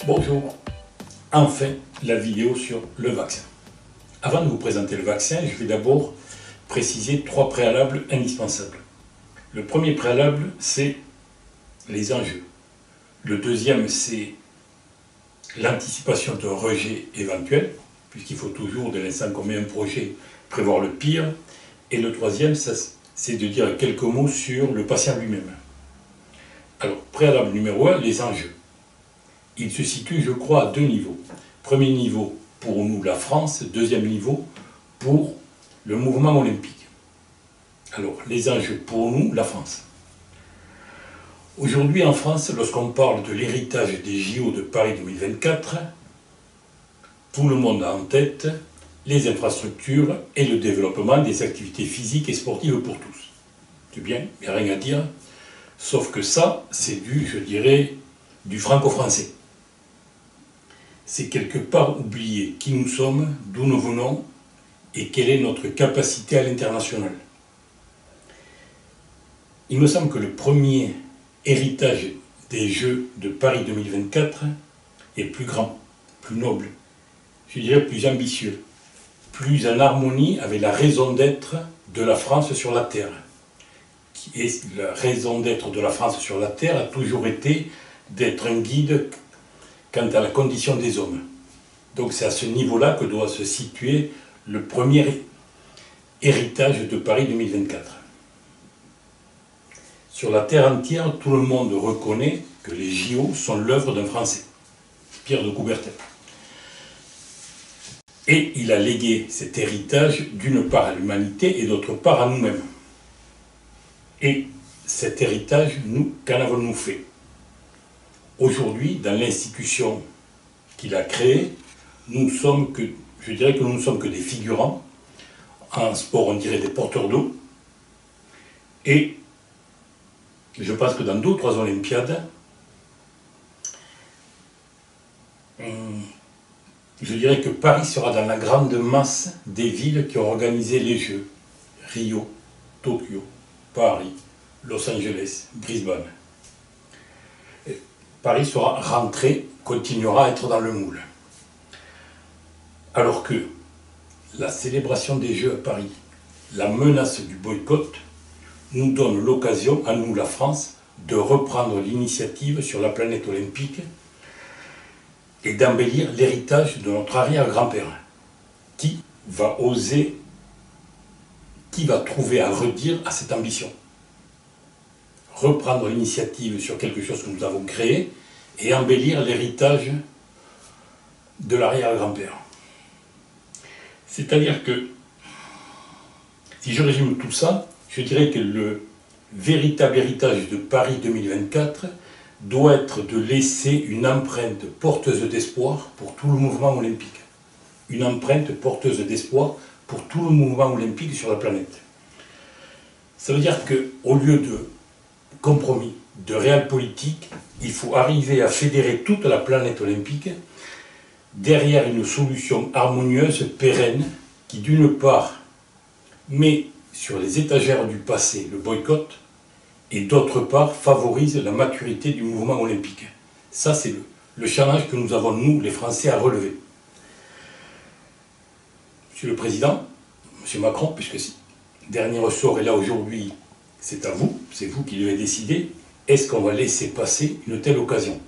Bonjour, enfin la vidéo sur le vaccin. Avant de vous présenter le vaccin, je vais d'abord préciser 3 préalables indispensables. Le premier préalable, c'est les enjeux. Le deuxième, c'est l'anticipation d'un rejet éventuel, puisqu'il faut toujours, dès l'instant qu'on met un projet, prévoir le pire. Et le troisième, c'est de dire quelques mots sur le patient lui-même. Alors, préalable numéro 1, les enjeux. Il se situe, je crois, à 2 niveaux. Premier niveau pour nous, la France. Deuxième niveau pour le mouvement olympique. Alors, les enjeux pour nous, la France. Aujourd'hui, en France, lorsqu'on parle de l'héritage des JO de Paris 2024, tout le monde a en tête les infrastructures et le développement des activités physiques et sportives pour tous. C'est bien, il n'y a rien à dire. Sauf que ça, c'est je dirais, du franco-français. C'est quelque part oublier qui nous sommes, d'où nous venons et quelle est notre capacité à l'international. Il me semble que le premier héritage des Jeux de Paris 2024 est plus grand, plus noble, je dirais plus ambitieux, plus en harmonie avec la raison d'être de la France sur la Terre. Et la raison d'être de la France sur la Terre a toujours été d'être un guide quant à la condition des hommes. Donc c'est à ce niveau-là que doit se situer le premier héritage de Paris 2024. Sur la terre entière, tout le monde reconnaît que les JO sont l'œuvre d'un Français, Pierre de Coubertin. Et il a légué cet héritage d'une part à l'humanité et d'autre part à nous-mêmes. Et cet héritage, qu'en avons-nous fait? Aujourd'hui, dans l'institution qu'il a créée, je dirais que nous ne sommes que des figurants. En sport, on dirait des porteurs d'eau. Et je pense que dans 2 ou 3 Olympiades, je dirais que Paris sera dans la grande masse des villes qui ont organisé les Jeux. Rio, Tokyo, Paris, Los Angeles, Brisbane. Paris sera rentré, continuera à être dans le moule. Alors que la célébration des Jeux à Paris, la menace du boycott, nous donne l'occasion, à nous la France, de reprendre l'initiative sur la planète olympique et d'embellir l'héritage de notre arrière-grand-père. Qui va trouver à redire à cette ambition? Reprendre l'initiative sur quelque chose que nous avons créé et embellir l'héritage de l'arrière-grand-père. C'est-à-dire que, si je résume tout ça, je dirais que le véritable héritage de Paris 2024 doit être de laisser une empreinte porteuse d'espoir pour tout le mouvement olympique. Une empreinte porteuse d'espoir pour tout le mouvement olympique sur la planète. Ça veut dire qu'au lieu de compromis, de réel politique, il faut arriver à fédérer toute la planète olympique derrière une solution harmonieuse, pérenne, qui d'une part met sur les étagères du passé le boycott et d'autre part favorise la maturité du mouvement olympique. Ça, c'est le challenge que nous avons, nous, les Français, à relever. Monsieur le Président, Monsieur Macron, puisque le dernier ressort est là aujourd'hui, c'est à vous, c'est vous qui devez décider, est-ce qu'on va laisser passer une telle occasion?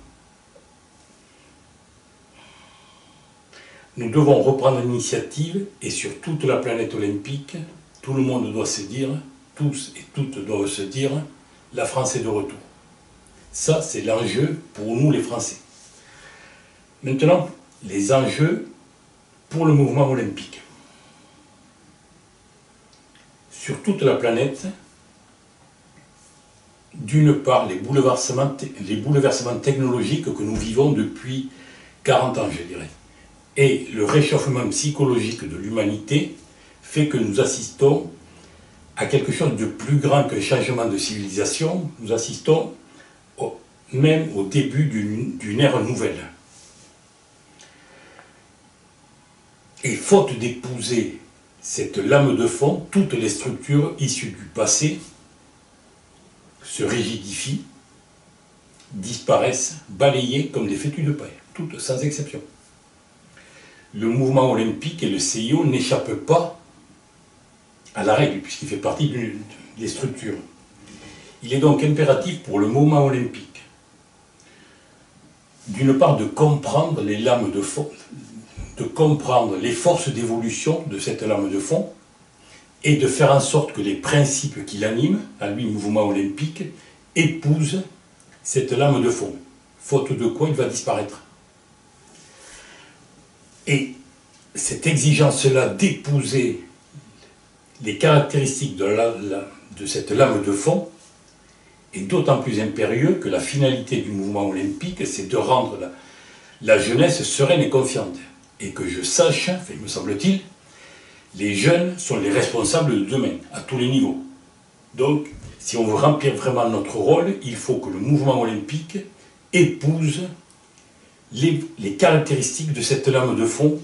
Nous devons reprendre l'initiative et sur toute la planète olympique, tout le monde doit se dire, tous et toutes doivent se dire, la France est de retour. Ça, c'est l'enjeu pour nous les Français. Maintenant, les enjeux pour le mouvement olympique. Sur toute la planète, d'une part, les bouleversements technologiques que nous vivons depuis 40 ans, je dirais, et le réchauffement psychologique de l'humanité fait que nous assistons à quelque chose de plus grand qu'un changement de civilisation. Nous assistons même au début d'une ère nouvelle. Et faute d'épouser cette lame de fond, toutes les structures issues du passé se rigidifient, disparaissent, balayées comme des fétus de paille. toutes sans exception. Le mouvement olympique et le CIO n'échappent pas à la règle, puisqu'il fait partie des structures. Il est donc impératif pour le mouvement olympique, d'une part, de comprendre les lames de fond, de comprendre les forces d'évolution de cette lame de fond, et de faire en sorte que les principes qui l'animent, à lui, mouvement olympique, épousent cette lame de fond, faute de quoi il va disparaître. Et cette exigence-là d'épouser les caractéristiques de cette lame de fond est d'autant plus impérieux que la finalité du mouvement olympique, c'est de rendre la jeunesse sereine et confiante. Et que je sache, enfin, me semble-t-il, les jeunes sont les responsables de demain, à tous les niveaux. Donc, si on veut remplir vraiment notre rôle, il faut que le mouvement olympique épouse les caractéristiques de cette lame de fond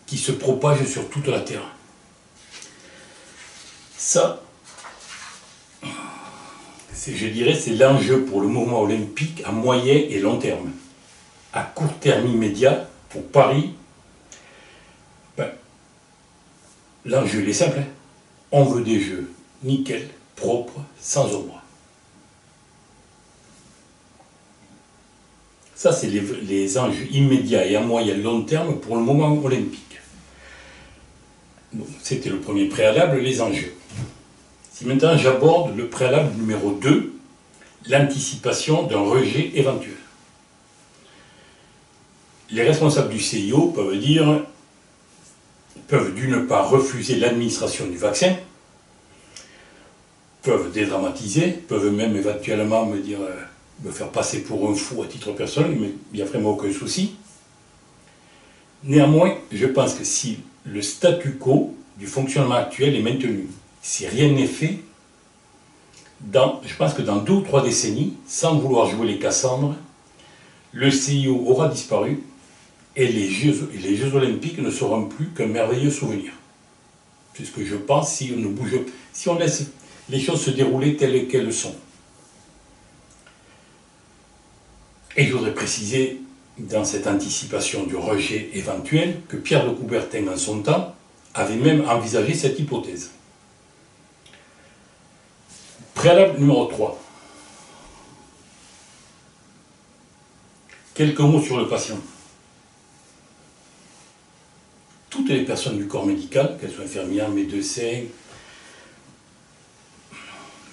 qui se propage sur toute la Terre. Ça, je dirais, c'est l'enjeu pour le mouvement olympique à moyen et long terme. À court terme immédiat, pour Paris, l'enjeu est simple. On veut des jeux nickel, propres, sans ombre. Ça, c'est les enjeux immédiats et à moyen et long terme pour le mouvement olympique. C'était le premier préalable, les enjeux. Si maintenant j'aborde le préalable numéro 2, l'anticipation d'un rejet éventuel. Les responsables du CIO peuvent d'une part refuser l'administration du vaccin, peuvent dédramatiser, peuvent même éventuellement me faire passer pour un fou à titre personnel, mais il n'y a vraiment aucun souci. Néanmoins, je pense que si le statu quo du fonctionnement actuel est maintenu, si rien n'est fait, je pense que dans 2 ou 3 décennies, sans vouloir jouer les Cassandres, le CIO aura disparu et les Jeux Olympiques ne seront plus qu'un merveilleux souvenir. C'est ce que je pense si on laisse les choses se dérouler telles qu'elles sont. Et je voudrais préciser, dans cette anticipation du rejet éventuel, que Pierre de Coubertin, en son temps, avait même envisagé cette hypothèse. Préalable numéro 3. Quelques mots sur le patient. Toutes les personnes du corps médical, qu'elles soient infirmières, médecins,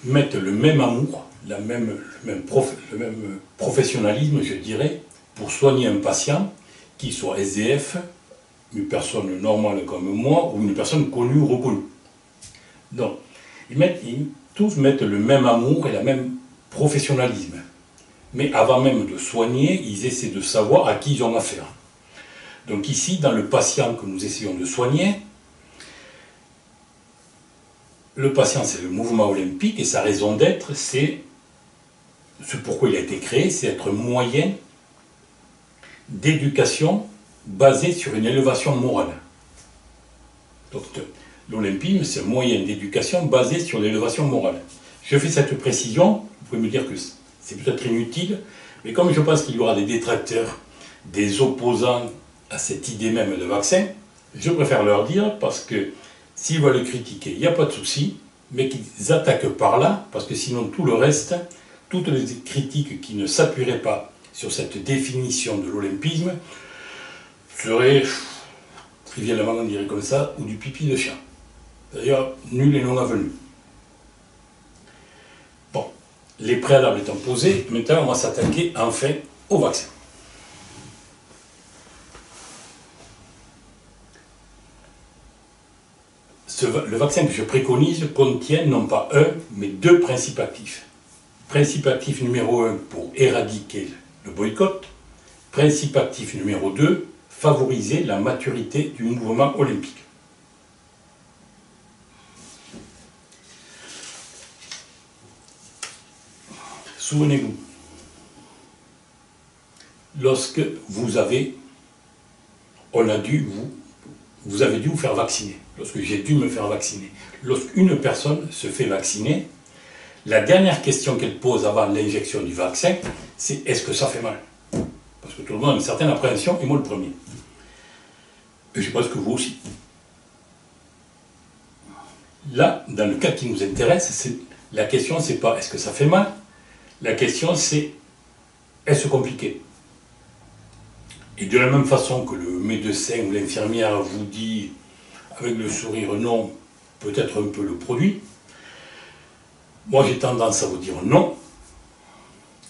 mettent le même amour, le même professionnalisme, je dirais, pour soigner un patient, qu'il soit SDF, une personne normale comme moi, ou une personne connue ou reconnue. Donc, tous mettent le même amour et le même professionnalisme. Mais avant même de soigner, ils essaient de savoir à qui ils ont affaire. Donc ici, dans le patient que nous essayons de soigner, le patient, c'est le mouvement olympique, et sa raison d'être, c'est ce pourquoi il a été créé, c'est être moyen d'éducation basé sur une élévation morale. Donc l'olympisme, c'est un moyen d'éducation basé sur l'élévation morale. Je fais cette précision, vous pouvez me dire que c'est peut-être inutile, mais comme je pense qu'il y aura des détracteurs, des opposants à cette idée même de vaccin, je préfère leur dire, parce que s'ils veulent le critiquer, il n'y a pas de souci, mais qu'ils attaquent par là, parce que sinon tout le reste, toutes les critiques qui ne s'appuieraient pas sur cette définition de l'olympisme, serait, trivialement on dirait comme ça, ou du pipi de chat. D'ailleurs, nul et non avenu. Bon, les préalables étant posés, maintenant on va s'attaquer enfin au vaccin. Le vaccin que je préconise contient non pas un, mais 2 principes actifs. Principe actif numéro 1 pour éradiquer le boycott. Principe actif numéro 2, favoriser la maturité du mouvement olympique. Souvenez-vous, lorsque vous avez dû vous faire vacciner, lorsque j'ai dû me faire vacciner, lorsqu'une personne se fait vacciner, la dernière question qu'elle pose avant l'injection du vaccin, c'est est-ce que ça fait mal? Parce que tout le monde a une certaine appréhension, et moi le premier. Et je pense que vous aussi. Là, dans le cas qui nous intéresse, la question c'est pas est-ce que ça fait mal, la question c'est est-ce compliqué. Et de la même façon que le médecin ou l'infirmière vous dit avec le sourire non, peut-être un peu le produit, moi j'ai tendance à vous dire non.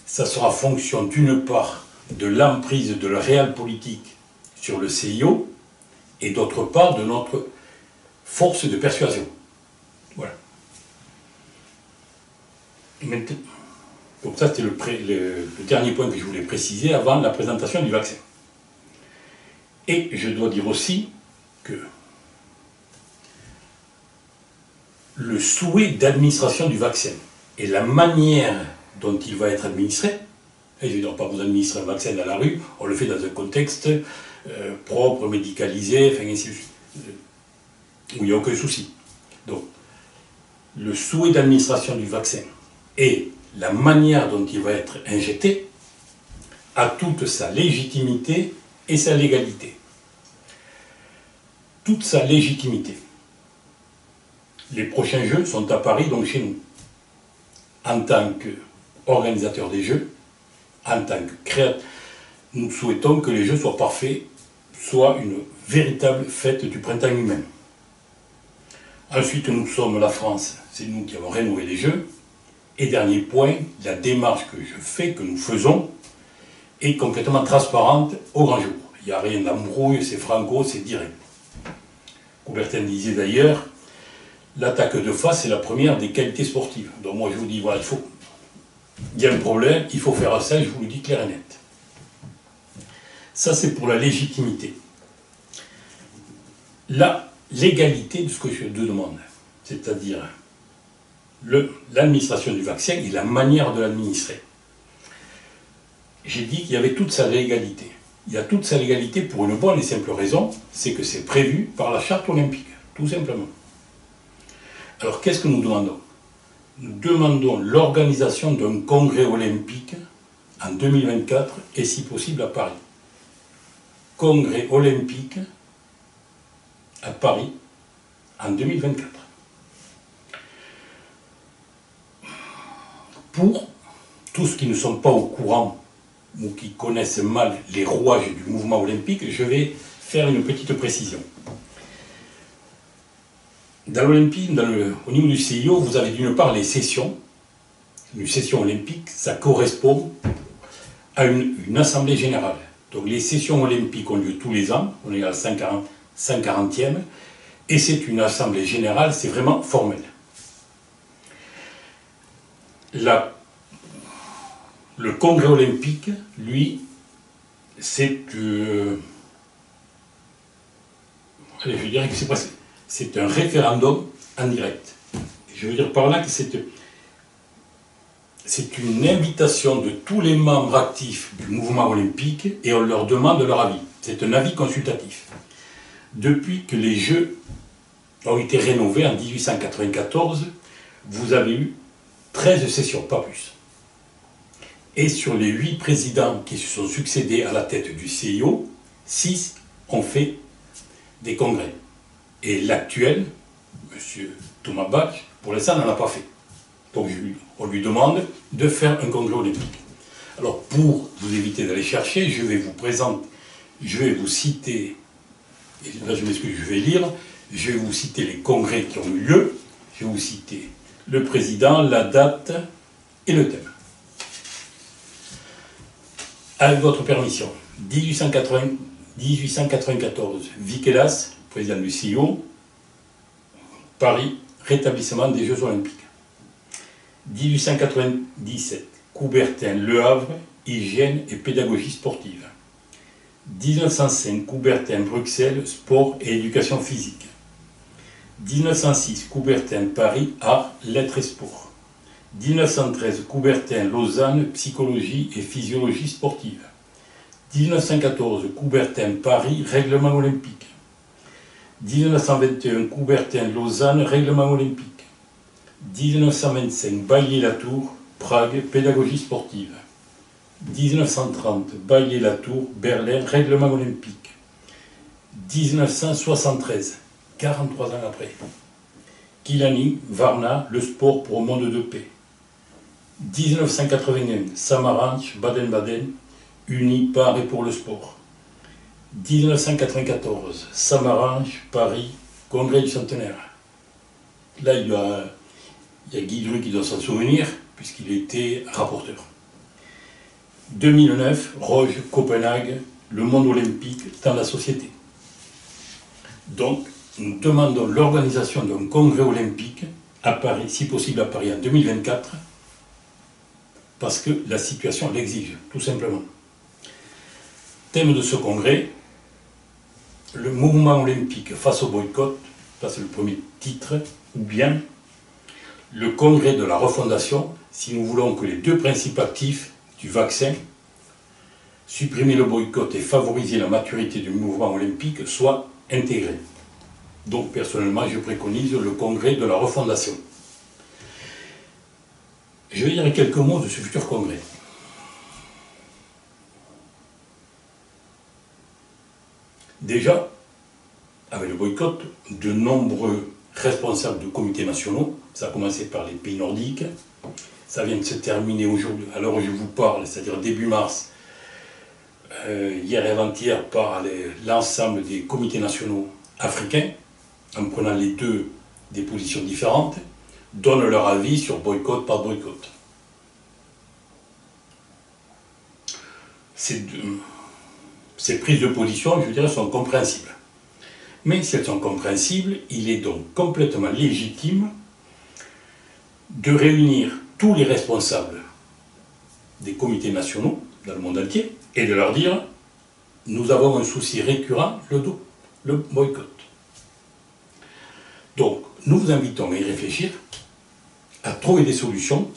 Ça sera fonction d'une part de l'emprise de la réelle politique sur le CIO et d'autre part de notre force de persuasion. Voilà. Donc ça c'était le dernier point que je voulais préciser avant la présentation du vaccin. Et je dois dire aussi que le souhait d'administration du vaccin et la manière dont il va être administré, et je ne dois pas vous administrer un vaccin dans la rue, on le fait dans un contexte propre, médicalisé, enfin ainsi de suite, où il n'y a aucun souci. Donc, le souhait d'administration du vaccin et la manière dont il va être injecté a toute sa légitimité et sa légalité. Toute sa légitimité. Les prochains Jeux sont à Paris, donc chez nous. En tant qu'organisateur des Jeux, en tant que créateur, nous souhaitons que les Jeux soient parfaits, soient une véritable fête du printemps humain. Ensuite, nous sommes la France, c'est nous qui avons rénové les Jeux. Et dernier point, la démarche que je fais, que nous faisons, est complètement transparente au grand jour. Il n'y a rien d'embrouille, c'est franco, c'est direct. Coubertin disait d'ailleurs, l'attaque de face est la première des qualités sportives. Donc moi je vous dis, voilà, il y a un problème, il faut faire ça, je vous le dis clair et net. Ça c'est pour la légitimité. La légalité de ce que je demande, c'est-à-dire l'administration du vaccin et la manière de l'administrer. J'ai dit qu'il y avait toute sa légalité. Il y a toute sa légalité pour une bonne et simple raison, c'est que c'est prévu par la charte olympique, tout simplement. Alors qu'est-ce que nous demandons? Nous demandons l'organisation d'un congrès olympique en 2024 et si possible à Paris. Congrès olympique à Paris en 2024. Pour tous qui ne sont pas au courant ou qui connaissent mal les rouages du mouvement olympique, je vais faire une petite précision. Dans l'Olympique, au niveau du CIO, vous avez d'une part les sessions. Une session olympique, ça correspond à une assemblée générale. Donc les sessions olympiques ont lieu tous les ans, on est à la 140e, et c'est une assemblée générale, c'est vraiment formel. Le congrès olympique, lui, c'est allez, je dirais que c'est un référendum en direct. Je veux dire par là que c'est une invitation de tous les membres actifs du mouvement olympique et on leur demande leur avis. C'est un avis consultatif. Depuis que les Jeux ont été rénovés en 1894, vous avez eu 13 sessions, pas plus. Et sur les 8 présidents qui se sont succédés à la tête du CIO, 6 ont fait des congrès. Et l'actuel, M. Thomas Bach, pour l'instant, n'en a pas fait. Donc on lui demande de faire un congrès olympique. Alors pour vous éviter d'aller chercher, je vais vous citer, et là je m'excuse, je vais lire, je vais vous citer les congrès qui ont eu lieu, je vais vous citer le président, la date et le thème. Avec votre permission, 1894, Viquelas, président du CIO, Paris, rétablissement des Jeux Olympiques. 1897, Coubertin, Le Havre, hygiène et pédagogie sportive. 1905, Coubertin, Bruxelles, sport et éducation physique. 1906, Coubertin, Paris, art, lettres et sport. 1913, Coubertin, Lausanne, psychologie et physiologie sportive. 1914, Coubertin, Paris, règlement olympique. 1921, Coubertin, Lausanne, règlement olympique. 1925, Bailly-Latour, Prague, pédagogie sportive. 1930, Bailly-Latour, Berlin, règlement olympique. 1973, 43 ans après. Kilani, Varna, le sport pour un monde de paix. 1981, Samaranch, Baden-Baden, unis par et pour le sport. 1994, Samaranch, Paris, congrès du centenaire. Là, il y a Guy Dru qui doit s'en souvenir, puisqu'il était rapporteur. 2009, Roge, Copenhague, le monde olympique dans la société. Donc, nous demandons l'organisation d'un congrès olympique à Paris, si possible à Paris en 2024, parce que la situation l'exige, tout simplement. Thème de ce congrès, le mouvement olympique face au boycott, ça c'est le premier titre, ou bien le congrès de la refondation, si nous voulons que les deux principes actifs du vaccin, supprimer le boycott et favoriser la maturité du mouvement olympique, soient intégrés. Donc personnellement, je préconise le congrès de la refondation. Je vais dire quelques mots de ce futur congrès. Déjà, avec le boycott, de nombreux responsables de comités nationaux, ça a commencé par les pays nordiques, ça vient de se terminer aujourd'hui, à l'heure où je vous parle, c'est-à-dire début mars, hier et avant-hier, par l'ensemble des comités nationaux africains, en prenant les deux des positions différentes, donnent leur avis sur boycott par boycott. Ces prises de position, je dirais, sont compréhensibles. Mais si elles sont compréhensibles, il est donc complètement légitime de réunir tous les responsables des comités nationaux dans le monde entier et de leur dire « nous avons un souci récurrent, le boycott ». Donc, nous vous invitons à y réfléchir, à trouver des solutions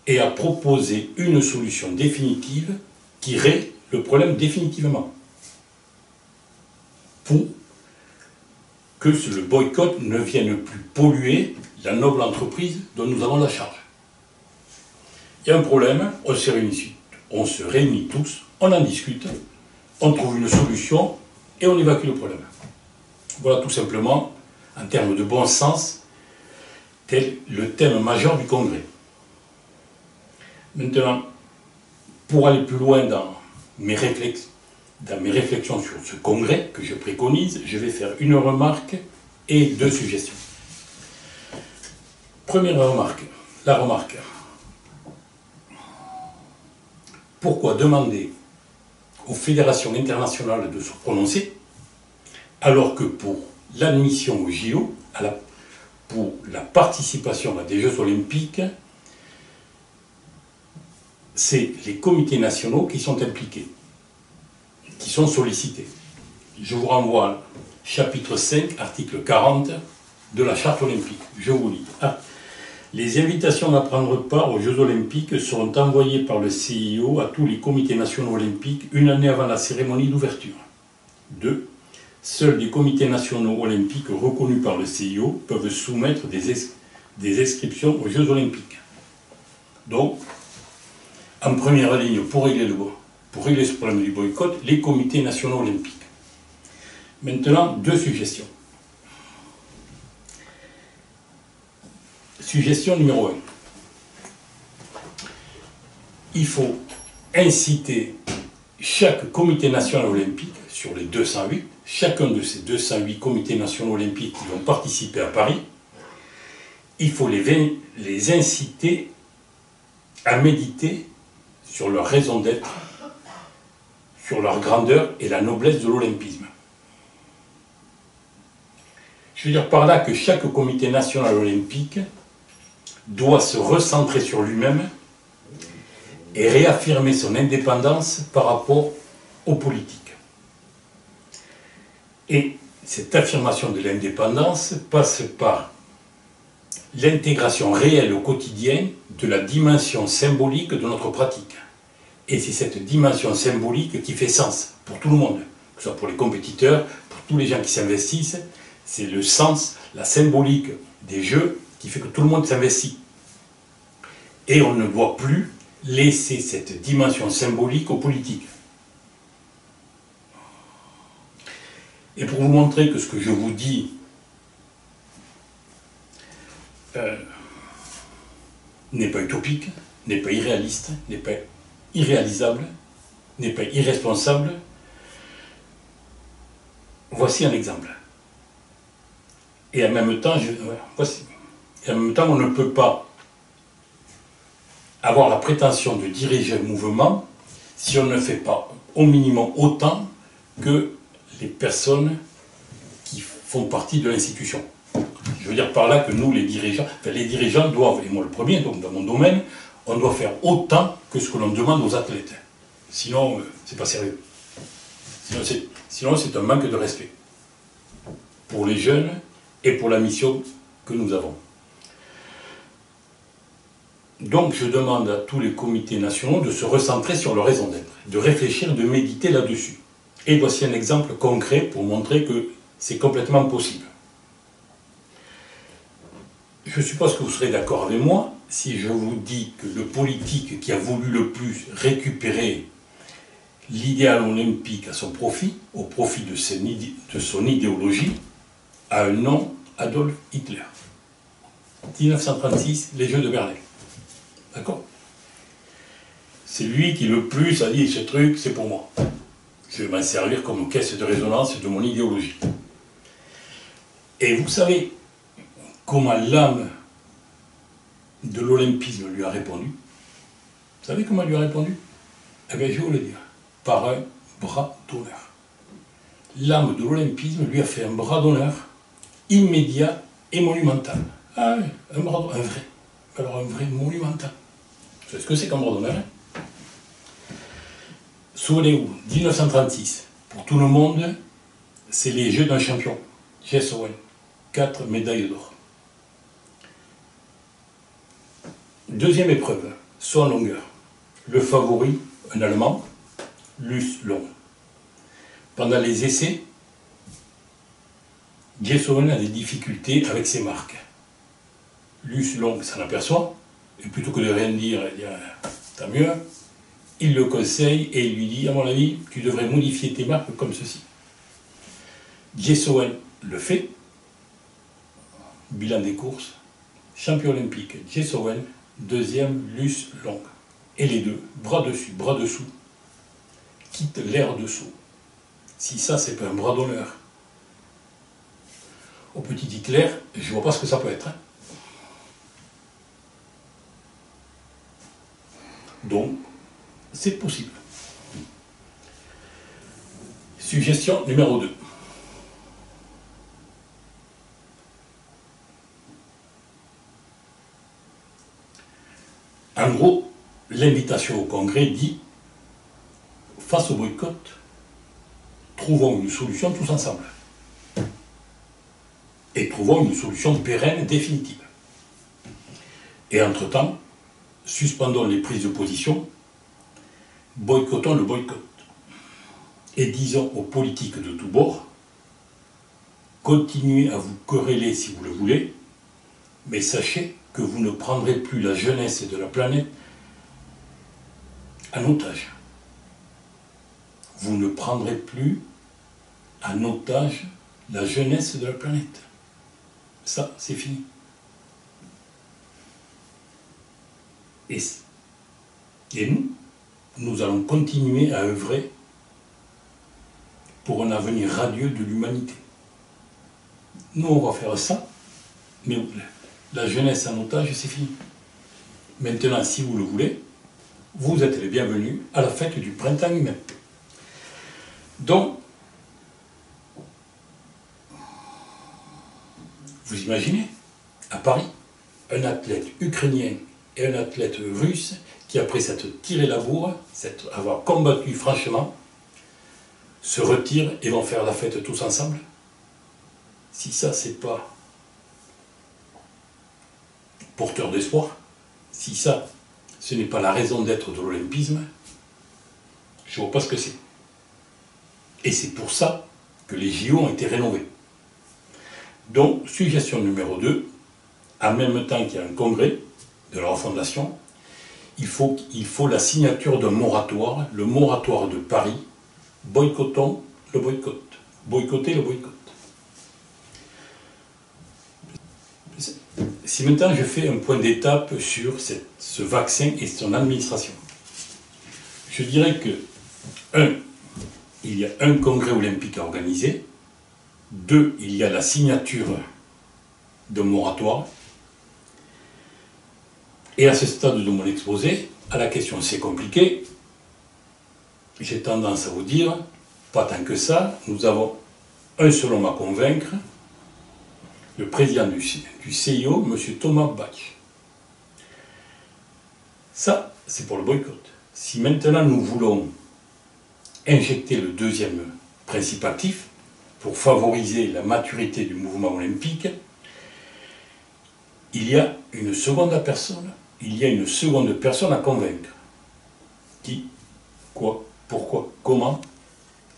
et à proposer une solution définitive qui règle le problème définitivement, pour que le boycott ne vienne plus polluer la noble entreprise dont nous avons la charge. Il y a un problème, on se réunit tous, on en discute, on trouve une solution et on évacue le problème. Voilà tout simplement, en termes de bon sens, le thème majeur du congrès. Maintenant, pour aller plus loin dans mes réflexions sur ce congrès que je préconise, je vais faire une remarque et deux suggestions. Première remarque, la remarque. Pourquoi demander aux fédérations internationales de se prononcer alors que pour l'admission au JO, pour la participation à des Jeux Olympiques, c'est les comités nationaux qui sont impliqués, qui sont sollicités. Je vous renvoie au chapitre 5, article 40 de la Charte olympique. Je vous lis. Les invitations à prendre part aux Jeux olympiques seront envoyées par le CIO à tous les comités nationaux olympiques une année avant la cérémonie d'ouverture. 2. Seuls les comités nationaux olympiques reconnus par le CIO peuvent soumettre des inscriptions aux Jeux olympiques. Donc, en première ligne, pour régler ce problème du boycott, les comités nationaux olympiques. Maintenant, deux suggestions. Suggestion numéro 1. Il faut inciter chaque comité national olympique, sur les 208, chacun de ces 208 comités nationaux olympiques qui vont participer à Paris, il faut les inciter à méditer sur leur raison d'être, sur leur grandeur et la noblesse de l'olympisme. Je veux dire par là que chaque comité national olympique doit se recentrer sur lui-même et réaffirmer son indépendance par rapport aux politiques. Et cette affirmation de l'indépendance passe par l'intégration réelle au quotidien de la dimension symbolique de notre pratique. Et c'est cette dimension symbolique qui fait sens pour tout le monde, que ce soit pour les compétiteurs, pour tous les gens qui s'investissent. C'est le sens, la symbolique des Jeux qui fait que tout le monde s'investit. Et on ne doit plus laisser cette dimension symbolique aux politiques. Et pour vous montrer que ce que je vous dis n'est pas utopique, n'est pas irréaliste, n'est pas irréalisable, n'est pas irresponsable, voici un exemple. Et en même temps, on ne peut pas avoir la prétention de diriger un mouvement si on ne fait pas au minimum autant que les personnes qui font partie de l'institution. Je veux dire par là que nous, les dirigeants doivent, et moi le premier, donc dans mon domaine, on doit faire autant que ce que l'on demande aux athlètes. Sinon, c'est pas sérieux. Sinon, c'est un manque de respect pour les jeunes et pour la mission que nous avons. Donc, je demande à tous les comités nationaux de se recentrer sur leur raison d'être, de réfléchir, de méditer là-dessus. Et voici un exemple concret pour montrer que c'est complètement possible. Je suppose que vous serez d'accord avec moi si je vous dis que le politique qui a voulu le plus récupérer l'idéal olympique à son profit, au profit de son idéologie, a un nom, Adolf Hitler. 1936, les Jeux de Berlin. D'accord? C'est lui qui le plus a dit, ce truc, c'est pour moi. Je vais m'en servir comme caisse de résonance de mon idéologie. Et vous savez comment l'âme de l'olympisme lui a répondu? Vous savez comment elle lui a répondu? Eh bien, je vais vous le dire. Par un bras d'honneur. L'âme de l'olympisme lui a fait un bras d'honneur immédiat et monumental. Ah oui, un vrai. Alors un vrai monumental. Vous savez ce que c'est qu'un bras d'honneur, hein? Souvenez-vous, 1936, pour tout le monde, c'est les Jeux d'un champion. Jesse Owens, 4 médailles d'or. Deuxième épreuve, saut en longueur. Le favori, un Allemand, Lutz Long. Pendant les essais, Jesse Owens a des difficultés avec ses marques. Lutz Long s'en aperçoit, et plutôt que de rien dire, il dit « tant mieux », il le conseille et il lui dit « à mon avis, tu devrais modifier tes marques comme ceci ». Jesse Owens le fait. Bilan des courses, champion olympique Jesse Owens, deuxième Lutz Long. Et les deux, bras dessus, bras dessous, quittent l'air de saut. Si ça, c'est pas un bras d'honneur au petit Hitler, je vois pas ce que ça peut être. Hein. Donc, c'est possible. Suggestion numéro 2. En gros, l'invitation au Congrès dit, face au boycott, trouvons une solution tous ensemble. Et trouvons une solution pérenne, définitive. Et entre-temps, suspendons les prises de position, boycottons le boycott. Et disons aux politiques de tous bords, continuez à vous quereller si vous le voulez, mais sachez que vous ne prendrez plus la jeunesse de la planète en otage. Vous ne prendrez plus en otage la jeunesse de la planète. Ça, c'est fini. Et nous allons continuer à œuvrer pour un avenir radieux de l'humanité. Nous, on va faire ça, mais la jeunesse en otage, c'est fini. Maintenant, si vous le voulez, vous êtes les bienvenus à la fête du printemps humain. Donc, vous imaginez, à Paris, un athlète ukrainien et un athlète russe qui, après s'être tiré la bourre, avoir combattu franchement, se retirent et vont faire la fête tous ensemble. Si ça, c'est pas porteur d'espoir, si ça, ce n'est pas la raison d'être de l'olympisme, je ne vois pas ce que c'est. Et c'est pour ça que les JO ont été rénovés. Donc, suggestion numéro 2, en même temps qu'il y a un congrès de la refondation, il faut la signature d'un moratoire, le moratoire de Paris. Boycottons le boycott. Boycotter le boycott. Si maintenant je fais un point d'étape sur ce vaccin et son administration, je dirais que, 1, il y a un congrès olympique à organiser. 2, il y a la signature d'un moratoire. Et à ce stade de mon exposé, à la question c'est compliqué, j'ai tendance à vous dire, pas tant que ça, nous avons un seul homme à convaincre, le président du CIO, M. Thomas Bach. Ça, c'est pour le boycott. Si maintenant nous voulons injecter le deuxième principe actif, pour favoriser la maturité du mouvement olympique, il y a une seconde personne à convaincre. Qui, quoi, pourquoi, comment,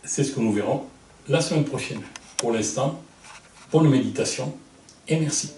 c'est ce que nous verrons la semaine prochaine. Pour l'instant, bonne méditation et merci.